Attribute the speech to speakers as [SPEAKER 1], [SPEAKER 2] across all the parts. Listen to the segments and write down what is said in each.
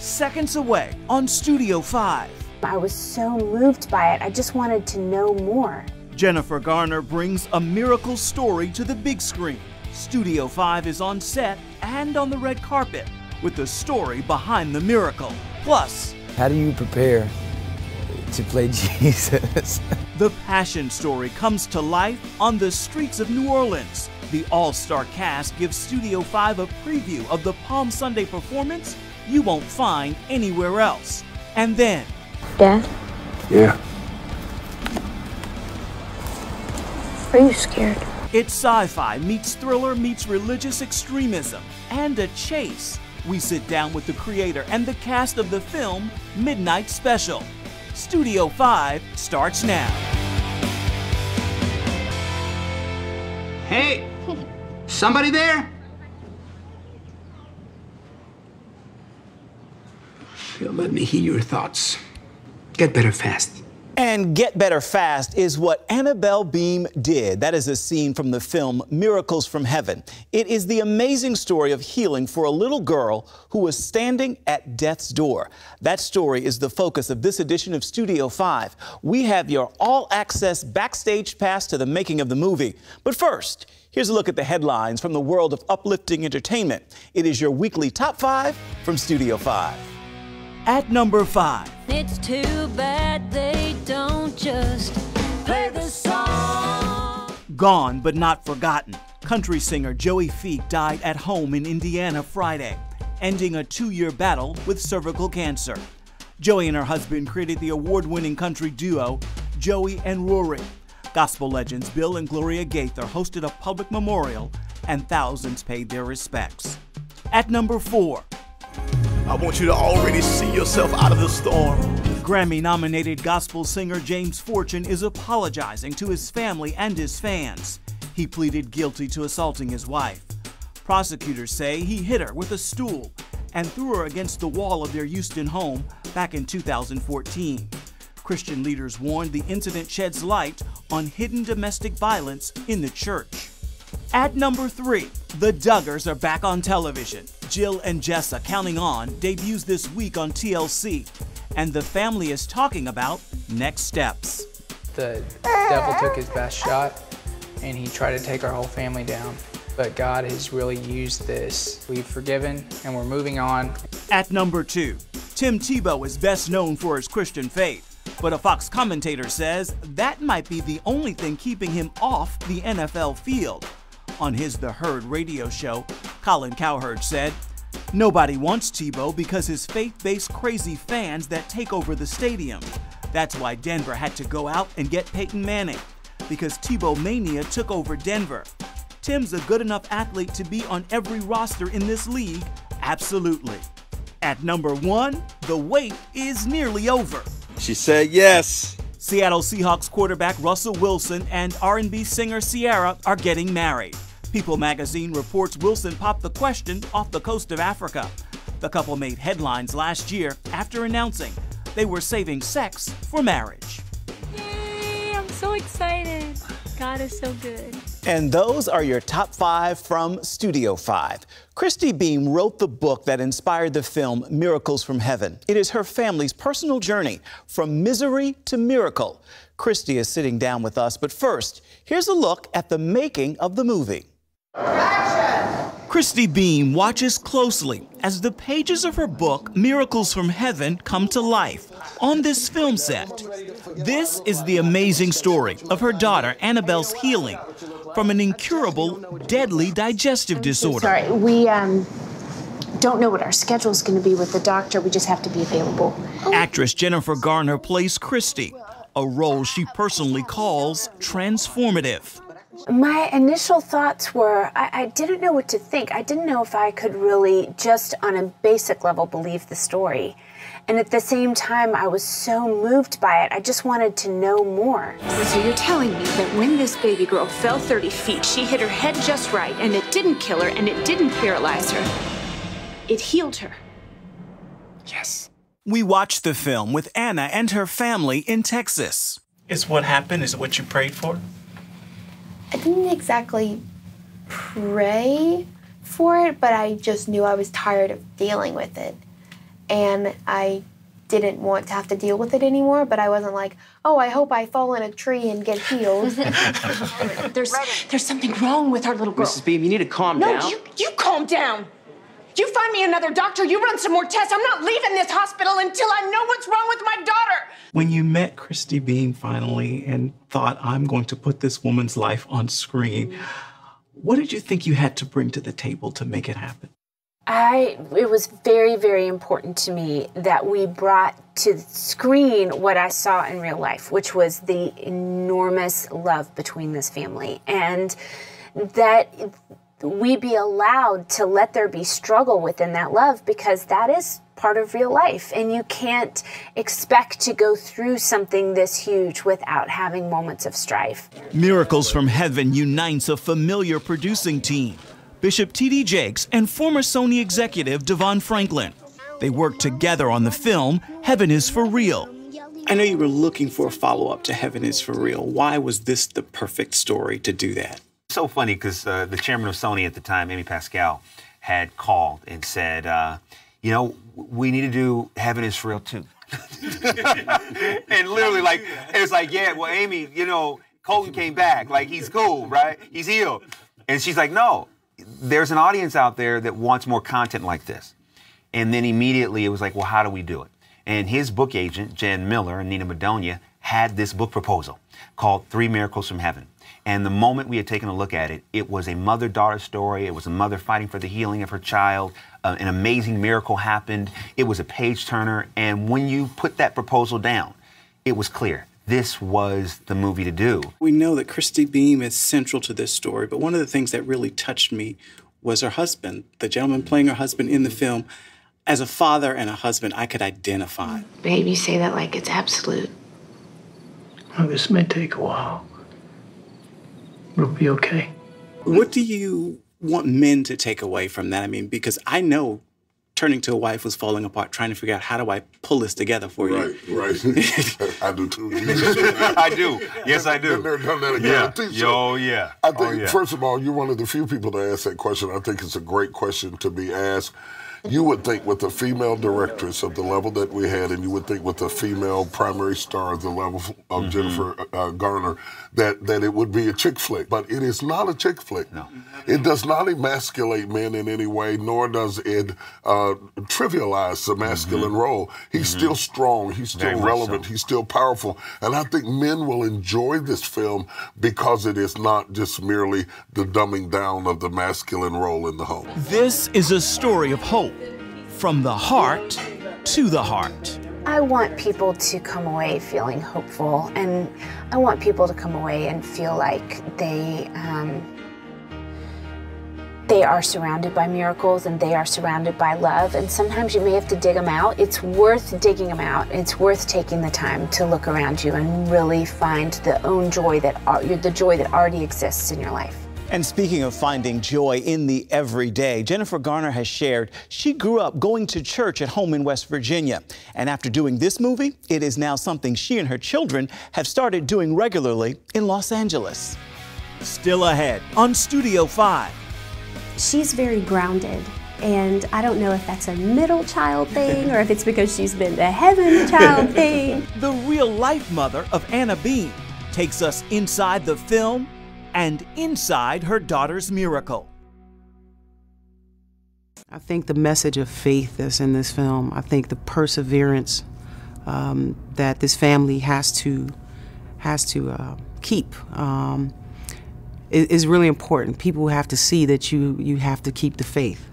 [SPEAKER 1] seconds away on Studio 5.
[SPEAKER 2] I was so moved by it, I just wanted to know more.
[SPEAKER 1] Jennifer Garner brings a miracle story to the big screen. Studio 5 is on set and on the red carpet with the story behind the miracle. Plus,
[SPEAKER 3] how do you prepare to play Jesus?
[SPEAKER 1] The Passion story comes to life on the streets of New Orleans. The all-star cast gives Studio 5 a preview of the Palm Sunday performance you won't find anywhere else. And then...
[SPEAKER 4] Dad?
[SPEAKER 3] Yeah?
[SPEAKER 4] Are you scared?
[SPEAKER 1] It's sci-fi meets thriller meets religious extremism and a chase. We sit down with the creator and the cast of the film Midnight Special. Studio 5 starts now.
[SPEAKER 5] Hey, somebody there? Let me hear your thoughts. Get better fast.
[SPEAKER 1] And Get Better Fast is what Annabelle Beam did. That is a scene from the film Miracles from Heaven. It is the amazing story of healing for a little girl who was standing at death's door. That story is the focus of this edition of Studio 5. We have your all-access backstage pass to the making of the movie. But first, here's a look at the headlines from the world of uplifting entertainment. It is your weekly Top 5 from Studio 5. At number 5.
[SPEAKER 6] It's too bad they don't just play the song.
[SPEAKER 1] Gone but not forgotten. Country singer Joey Feek died at home in Indiana Friday, ending a 2-year battle with cervical cancer. Joey and her husband created the award-winning country duo Joey and Rory. Gospel legends Bill and Gloria Gaither hosted a public memorial and thousands paid their respects. At number 4.
[SPEAKER 7] I want you to already see yourself out of the storm.
[SPEAKER 1] Grammy-nominated gospel singer James Fortune is apologizing to his family and his fans. He pleaded guilty to assaulting his wife. Prosecutors say he hit her with a stool and threw her against the wall of their Houston home back in 2014. Christian leaders warned the incident sheds light on hidden domestic violence in the church. At number 3, the Duggars are back on television. Jill and Jessa Counting On debuts this week on TLC, and the family is talking about next steps.
[SPEAKER 8] The devil took his best shot, and he tried to take our whole family down. But God has really used this. We've forgiven, and we're moving on.
[SPEAKER 1] At number 2, Tim Tebow is best known for his Christian faith, but a Fox commentator says that might be the only thing keeping him off the NFL field. On his The Herd radio show, Colin Cowherd said, "Nobody wants Tebow because his faith-based crazy fans that take over the stadium. That's why Denver had to go out and get Peyton Manning, because Tebow mania took over Denver. Tim's a good enough athlete to be on every roster in this league, absolutely." At number 1, the wait is nearly over.
[SPEAKER 7] She said yes.
[SPEAKER 1] Seattle Seahawks quarterback Russell Wilson and R&B singer Ciara are getting married. People magazine reports Wilson popped the question off the coast of Africa. The couple made headlines last year after announcing they were saving sex for marriage.
[SPEAKER 6] Yay, I'm so excited. God is so good.
[SPEAKER 1] And those are your top 5 from Studio 5. Christy Beam wrote the book that inspired the film Miracles from Heaven. It is her family's personal journey from misery to miracle. Christy is sitting down with us, but first, here's a look at the making of the movie. Christy Beam watches closely as the pages of her book, Miracles from Heaven, come to life on this film set. This is the amazing story of her daughter Annabelle's healing from an incurable, deadly digestive disorder.
[SPEAKER 2] Sorry, we don't know what our schedule is going to be with the doctor. We just have to be available.
[SPEAKER 1] Actress Jennifer Garner plays Christy, a role she personally calls transformative.
[SPEAKER 2] My initial thoughts were, I didn't know what to think. I didn't know if I could really, just on a basic level, believe the story. And at the same time, I was so moved by it, I just wanted to know more.
[SPEAKER 9] So you're telling me that when this baby girl fell 30 feet, she hit her head just right, and it didn't kill her, and it didn't paralyze her. It healed her.
[SPEAKER 1] Yes. We watched the film with Anna and her family in Texas. Is what happened? Is it what you prayed for?
[SPEAKER 4] I didn't exactly pray for it, but I just knew I was tired of dealing with it. and I didn't want to have to deal with it anymore, but I wasn't like, oh, I hope I fall in a tree and get healed.
[SPEAKER 9] There's something wrong with our little girl.
[SPEAKER 10] Mrs. Beam, you need to calm down.
[SPEAKER 9] No, you calm down. You find me another doctor, you run some more tests. I'm not leaving this hospital until I know what's wrong with my daughter.
[SPEAKER 1] When you met Christy Beam finally and thought, I'm going to put this woman's life on screen, what did you think you had to bring to the table to make it happen?
[SPEAKER 2] It was very, very important to me that we brought to the screen what I saw in real life, which was the enormous love between this family, and that we be allowed to let there be struggle within that love, because that is part of real life, and you can't expect to go through something this huge without having moments of strife.
[SPEAKER 1] Miracles from Heaven unites a familiar producing team, Bishop T.D. Jakes and former Sony executive Devon Franklin. They worked together on the film Heaven is for Real. I know you were looking for a follow-up to Heaven is for Real. Why was this the perfect story to do that?
[SPEAKER 11] So funny, because the chairman of Sony at the time, Amy Pascal, had called and said, you know, we need to do Heaven is for Real too. And literally, like, it was like, yeah, well, Amy, you know, Colton came back. Like, he's cool, right? He's healed. And she's like, no, there's an audience out there that wants more content like this. And then immediately it was like, well, how do we do it? And his book agent, Jen Miller and Nina Madonia, had this book proposal called 3 Miracles from Heaven. And the moment we had taken a look at it, it was a mother-daughter story. It was a mother fighting for the healing of her child. An amazing miracle happened. It was a page-turner. And when you put that proposal down, it was clear. This was the movie to do.
[SPEAKER 1] We know that Christy Beam is central to this story, but one of the things that really touched me was her husband, the gentleman playing her husband in the film. As a father and a husband, I could identify.
[SPEAKER 9] Babe, you say that like it's absolute.
[SPEAKER 5] Well, this may take a while. It'll be okay.
[SPEAKER 1] What do you want men to take away from that? I mean, because I know turning to a wife was falling apart, trying to figure out how do I pull this together for you.
[SPEAKER 12] Right. I do too.
[SPEAKER 11] I do. Yes, I do.
[SPEAKER 12] Been there, done that again.
[SPEAKER 11] Yeah. Oh, yeah.
[SPEAKER 12] I think, first of all, you're one of the few people to ask that question. I think it's a great question to be asked. You would think with a female directress of the level that we had, and you would think with a female primary star of the level of Jennifer Garner, that it would be a chick flick. But it is not a chick flick. No. It does not emasculate men in any way, nor does it trivialize the masculine role. He's still strong. He's still relevant. He's still powerful. And I think men will enjoy this film because it is not just merely the dumbing down of the masculine role in the home.
[SPEAKER 1] This is a story of hope. From the heart to the heart.
[SPEAKER 2] I want people to come away feeling hopeful, and I want people to come away and feel like they are surrounded by miracles and they are surrounded by love, and sometimes you may have to dig them out. It's worth digging them out. It's worth taking the time to look around you and really find the joy that already exists in your life.
[SPEAKER 1] And speaking of finding joy in the everyday, Jennifer Garner has shared she grew up going to church at home in West Virginia. And after doing this movie, it is now something she and her children have started doing regularly in Los Angeles. Still ahead on Studio 5.
[SPEAKER 13] She's very grounded, and I don't know if that's a middle child thing or if it's because she's been the heaven child thing.
[SPEAKER 1] The real-life mother of Anna Beam takes us inside the film and inside her daughter's miracle.
[SPEAKER 14] I think the message of faith that's in this film, I think the perseverance that this family has to keep is really important. People have to see that you have to keep the faith.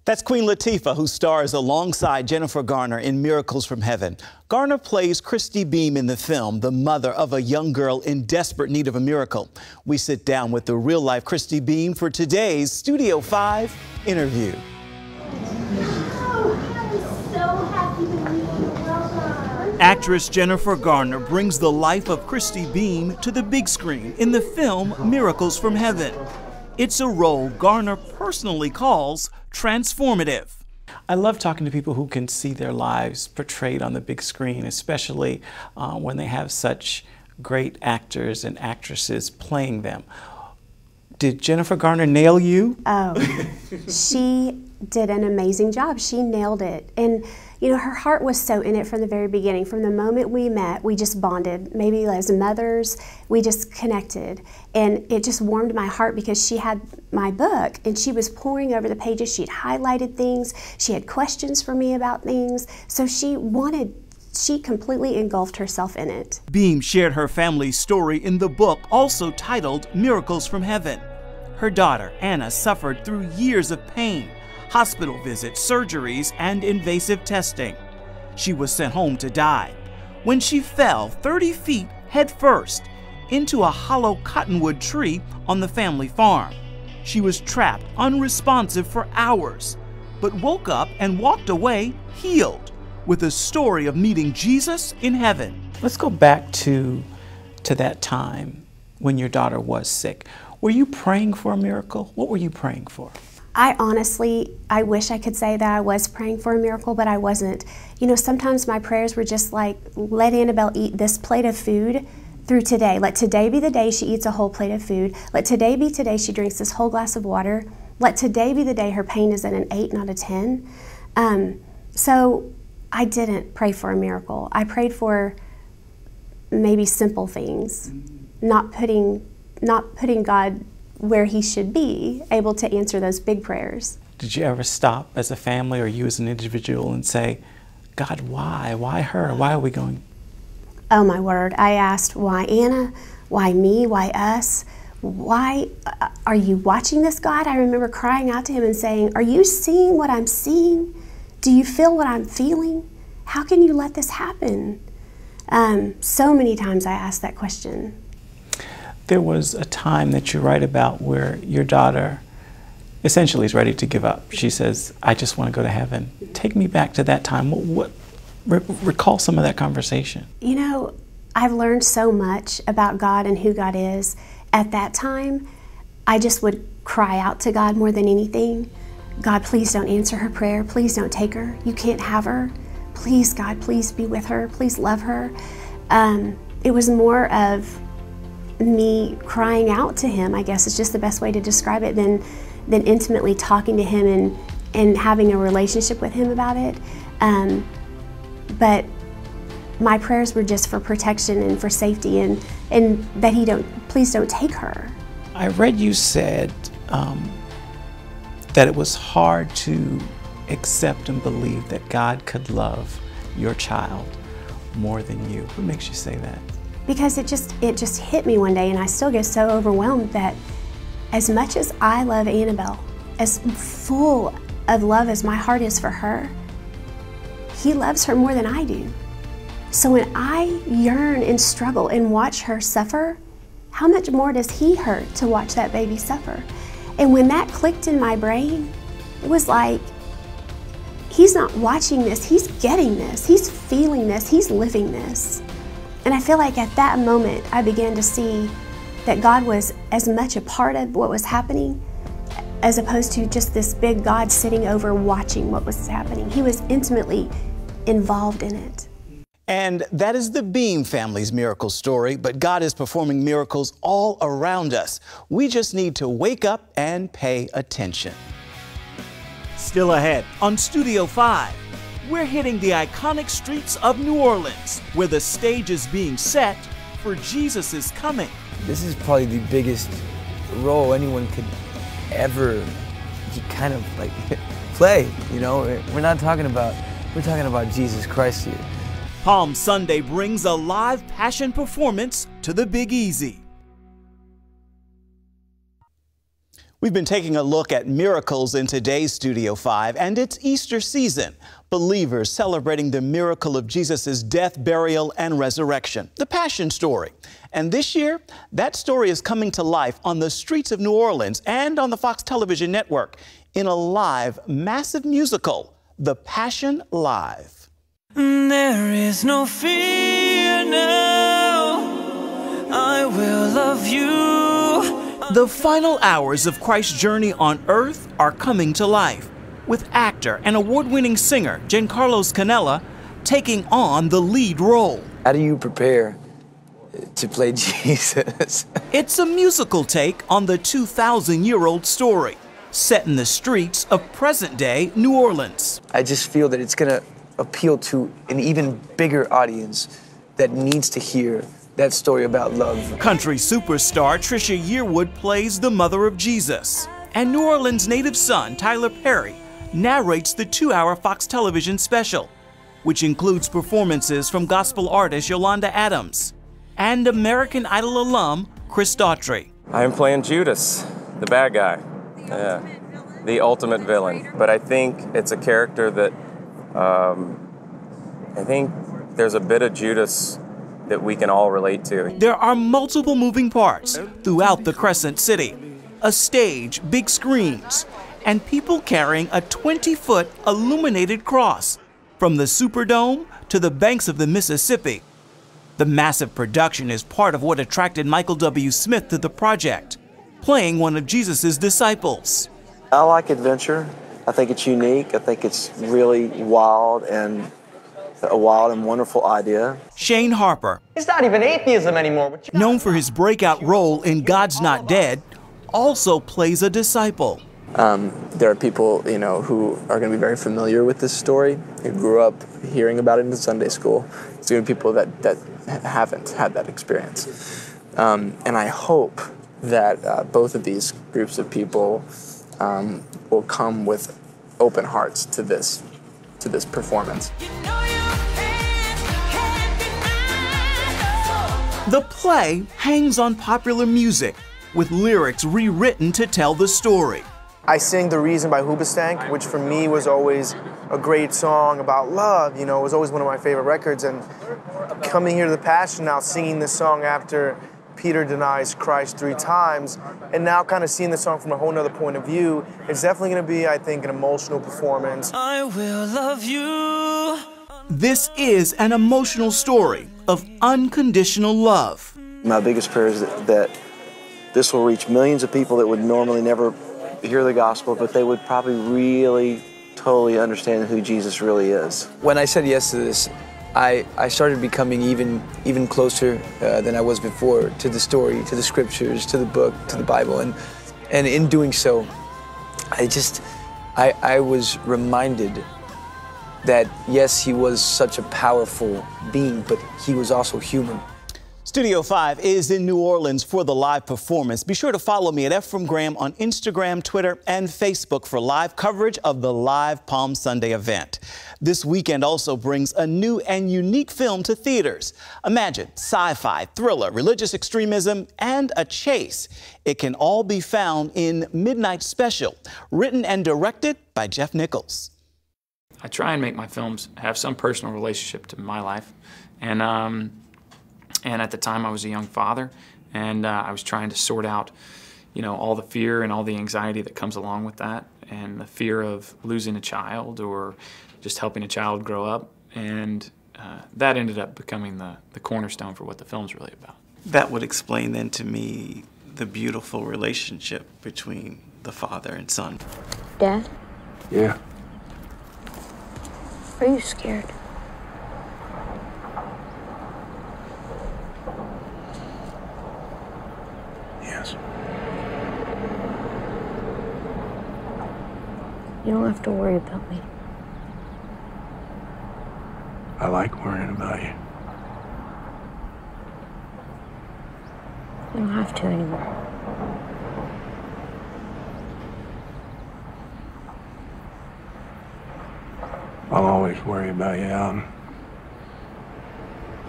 [SPEAKER 1] That's Queen Latifah, who stars alongside Jennifer Garner in Miracles from Heaven. Garner plays Christy Beam in the film, the mother of a young girl in desperate need of a miracle. We sit down with the real-life Christy Beam for today's Studio 5 interview. Actress Jennifer Garner brings the life of Christy Beam to the big screen in the film Miracles from Heaven. It's a role Garner personally calls transformative. I love talking to people who can see their lives portrayed on the big screen, especially when they have such great actors and actresses playing them. Did Jennifer Garner nail you?
[SPEAKER 13] Oh, she did an amazing job. She nailed it. And, you know, her heart was so in it from the very beginning. From the moment we met, we just bonded. Maybe as mothers, we just connected. And it just warmed my heart because she had my book and she was poring over the pages. She'd highlighted things. She had questions for me about things. So she completely engulfed herself in it.
[SPEAKER 1] Beam shared her family's story in the book, also titled Miracles from Heaven. Her daughter, Anna, suffered through years of pain, hospital visits, surgeries, and invasive testing. She was sent home to die when she fell 30 feet head first into a hollow cottonwood tree on the family farm. She was trapped, unresponsive for hours, but woke up and walked away healed, with a story of meeting Jesus in heaven.
[SPEAKER 14] Let's go back to that time when your daughter was sick. Were you praying for a miracle? What were you praying for?
[SPEAKER 13] I wish I could say that I was praying for a miracle, but I wasn't. You know, sometimes my prayers were just like, let Annabelle eat this plate of food through today. Let today be the day she eats a whole plate of food. Let today be today she drinks this whole glass of water. Let today be the day her pain is at an 8, not a 10. So I didn't pray for a miracle. I prayed for maybe simple things, not putting God where he should be, able to answer those big prayers.
[SPEAKER 14] Did you ever stop as a family or you as an individual and say, God, why? Why her? Why are we going?
[SPEAKER 13] Oh my word, I asked, why Anna? Why me? Why us? Why are you watching this, God? I remember crying out to him and saying, are you seeing what I'm seeing? Do you feel what I'm feeling? How can you let this happen? So many times I asked that question.
[SPEAKER 14] There was a time that you write about where your daughter essentially is ready to give up. She says, I just want to go to heaven. Take me back to that time. Recall some of that conversation.
[SPEAKER 13] You know, I've learned so much about God and who God is. At that time, I just would cry out to God more than anything. God, please don't answer her prayer. Please don't take her. You can't have her. Please, God, please be with her. Please love her. It was more of me crying out to him, I guess is just the best way to describe it, than intimately talking to him and having a relationship with him about it. But my prayers were just for protection and for safety and that please don't take her.
[SPEAKER 14] I read you said that it was hard to accept and believe that God could love your child more than you. What makes you say that?
[SPEAKER 13] Because it just hit me one day, and I still get so overwhelmed that as much as I love Annabelle, as full of love as my heart is for her, he loves her more than I do. So when I yearn and struggle and watch her suffer, how much more does he hurt to watch that baby suffer? And when that clicked in my brain, it was like, he's not watching this, he's getting this, he's feeling this, he's living this. And I feel like at that moment, I began to see that God was as much a part of what was happening as opposed to just this big God sitting over watching what was happening. He was intimately involved in it.
[SPEAKER 1] And that is the Beam family's miracle story, but God is performing miracles all around us. We just need to wake up and pay attention. Still ahead on Studio 5, we're hitting the iconic streets of New Orleans, where the stage is being set for Jesus' coming.
[SPEAKER 3] This is probably the biggest role anyone could ever kind of like play, you know? We're talking about Jesus Christ here.
[SPEAKER 1] Palm Sunday brings a live Passion performance to the Big Easy. We've been taking a look at miracles in today's Studio 5, and it's Easter season. Believers celebrating the miracle of Jesus' death, burial, and resurrection, the Passion story. And this year, that story is coming to life on the streets of New Orleans and on the Fox Television Network in a live, massive musical, The Passion Live.
[SPEAKER 6] There is no fear now, I will love you.
[SPEAKER 1] The final hours of Christ's journey on earth are coming to life, with actor and award-winning singer Giancarlo Scanella taking on the lead role.
[SPEAKER 3] How do you prepare to play Jesus.
[SPEAKER 1] It's a musical take on the 2,000-year-old story, set in the streets of present-day New Orleans.
[SPEAKER 3] I just feel that it's gonna appeal to an even bigger audience that needs to hear that story about love.
[SPEAKER 1] Country superstar Trisha Yearwood plays the mother of Jesus, and New Orleans native son Tyler Perry narrates the 2-hour Fox television special, which includes performances from gospel artist Yolanda Adams and American Idol alum Chris Daughtry.
[SPEAKER 10] I am playing Judas, the bad guy, the ultimate villain. But I think it's a character that I think there's a bit of Judas that we can all relate to.
[SPEAKER 1] There are multiple moving parts throughout the Crescent City, a stage, big screens, and people carrying a 20-foot illuminated cross from the Superdome to the banks of the Mississippi. The massive production is part of what attracted Michael W. Smith to the project, playing one of Jesus' disciples.
[SPEAKER 15] I like adventure. I think it's unique. I think it's really wild and a wild and wonderful idea.
[SPEAKER 1] Shane Harper,
[SPEAKER 16] it's not even atheism anymore.
[SPEAKER 1] known for his breakout role in God's Not Dead, also plays a disciple.
[SPEAKER 17] There are people, who are going to be very familiar with this story, who grew up hearing about it in Sunday school. It's going to be people that haven't had that experience. And I hope that both of these groups of people will come with open hearts to this performance.
[SPEAKER 1] The play hangs on popular music, with lyrics rewritten to tell the story.
[SPEAKER 18] I sing The Reason by Hoobastank, which for me was always a great song about love. It was always one of my favorite records. And coming here to the Passion now, singing this song after Peter denies Christ 3 times, and now kind of seeing the song from a whole nother point of view, it's definitely going to be, I think, an emotional performance.
[SPEAKER 6] I will love you.
[SPEAKER 1] This is an emotional story of unconditional love.
[SPEAKER 15] My biggest prayer is that this will reach millions of people that would normally never hear the gospel, but they would probably really totally understand who Jesus really is.
[SPEAKER 3] When I said yes to this, I started becoming even closer than I was before to the story, to the scriptures, to the book, to the Bible, and in doing so, I was reminded that yes, he was such a powerful being, but he was also human.
[SPEAKER 1] Studio 5 is in New Orleans for the live performance. Be sure to follow me at Ephraim Graham on Instagram, Twitter, and Facebook for live coverage of the live Palm Sunday event. This weekend also brings a new and unique film to theaters. Imagine sci-fi, thriller, religious extremism, and a chase. It can all be found in Midnight Special, written and directed by Jeff Nichols.
[SPEAKER 19] I try and make my films have some personal relationship to my life. And at the time, I was a young father, and I was trying to sort out, all the fear and all the anxiety that comes along with that, and the fear of losing a child or just helping a child grow up. And that ended up becoming the cornerstone for what the film's really about.
[SPEAKER 14] That would explain then to me the beautiful relationship between the father and son.
[SPEAKER 4] Dad?
[SPEAKER 12] Yeah.
[SPEAKER 4] Are you scared?
[SPEAKER 12] Yes.
[SPEAKER 4] You don't have to worry about me.
[SPEAKER 12] I like worrying about you.
[SPEAKER 4] You don't have to anymore.
[SPEAKER 12] I'll always worry about you, Alton.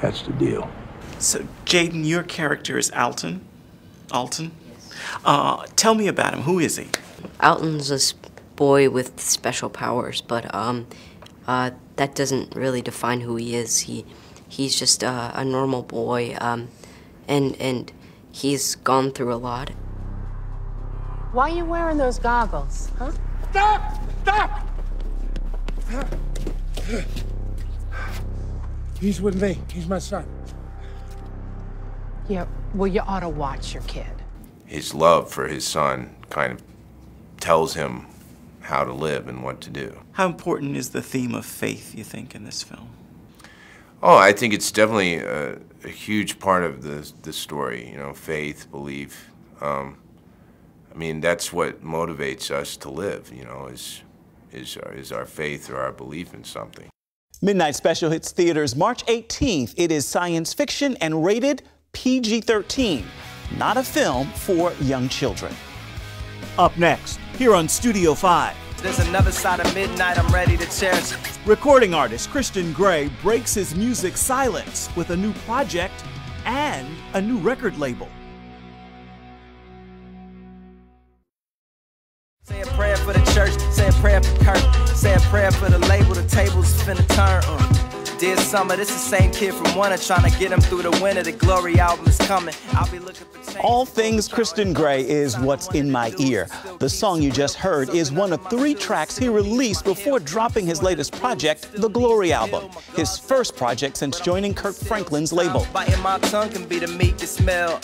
[SPEAKER 12] That's the deal.
[SPEAKER 14] So, Jaden, your character is Alton? Alton? Tell me about him. Who is he?
[SPEAKER 20] Alton's this boy with special powers, but that doesn't really define who he is. He's just a normal boy, and he's gone through a lot.
[SPEAKER 21] Why are you wearing those goggles, huh?
[SPEAKER 22] Stop! Stop! He's with me. He's my son.
[SPEAKER 21] Yeah, well, you ought to watch your kid.
[SPEAKER 23] His love for his son kind of tells him how to live and what to do.
[SPEAKER 14] How important is the theme of faith, you think, in this film?
[SPEAKER 23] Oh, I think it's definitely a huge part of the story. You know, faith, belief. I mean, that's what motivates us to live. You know, is our faith or our belief in something.
[SPEAKER 1] Midnight Special hits theaters March 18th. It is science fiction and rated PG-13, not a film for young children. Up next, here on Studio 5.
[SPEAKER 7] There's another side of midnight I'm ready to cherish.
[SPEAKER 1] Recording artist Christian Grey breaks his music silence with a new project and a new record label.
[SPEAKER 7] Say a prayer for the church, say a prayer for Kurt, say a prayer for the label, the tables finna turn. Dear Summer, this is the same kid from Winter, trying to get him through the winter. The Glory album is coming. I'll be looking for change.
[SPEAKER 1] All Things Christian Grey is What's in My Ear. The song you just heard is one of 3 tracks he released before dropping his latest project, The Glory album, his first project since joining Kirk Franklin's label.
[SPEAKER 7] Biting my tongue can be the meekest smell.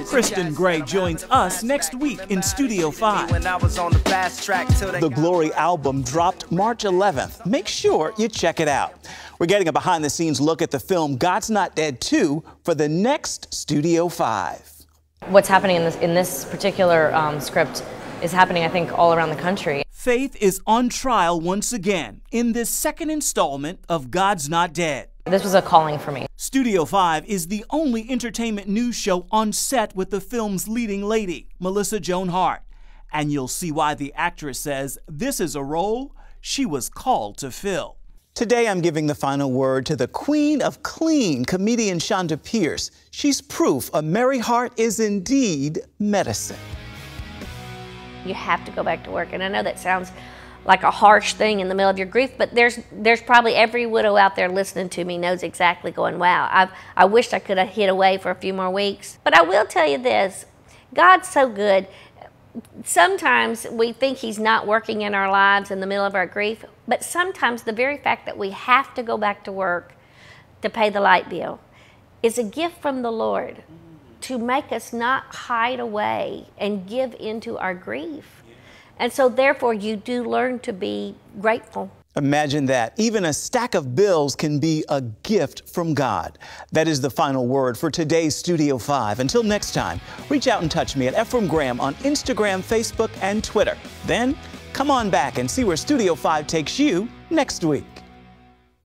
[SPEAKER 1] Christian Grey joins us next week in Studio 5.
[SPEAKER 7] When I was on the fast track till they
[SPEAKER 1] The Glory album dropped March 11th. Make sure you check it out. We're getting a behind-the-scenes look at the film God's Not Dead 2 for the next Studio 5.
[SPEAKER 8] What's happening in this particular script is happening, I think, all around the country.
[SPEAKER 1] Faith is on trial once again in this second installment of God's Not Dead.
[SPEAKER 8] This was a calling for me.
[SPEAKER 1] Studio 5 is the only entertainment news show on set with the film's leading lady, Melissa Joan Hart. And you'll see why the actress says this is a role she was called to fill. Today, I'm giving the final word to the queen of clean, comedian Shonda Pierce. She's proof a merry heart is indeed medicine.
[SPEAKER 9] You have to go back to work. And I know that sounds like a harsh thing in the middle of your grief, but there's probably every widow out there listening to me knows exactly going, wow, I wished I could have hid away for a few more weeks. But I will tell you this, God's so good. Sometimes we think he's not working in our lives in the middle of our grief, but sometimes the very fact that we have to go back to work to pay the light bill is a gift from the Lord to make us not hide away and give into our grief. And so therefore you do learn to be grateful.
[SPEAKER 1] Imagine that. Even a stack of bills can be a gift from God. That is the final word for today's Studio 5. Until next time, reach out and touch me at Ephraim Graham on Instagram, Facebook, and Twitter. Then come on back and see where Studio 5 takes you next week.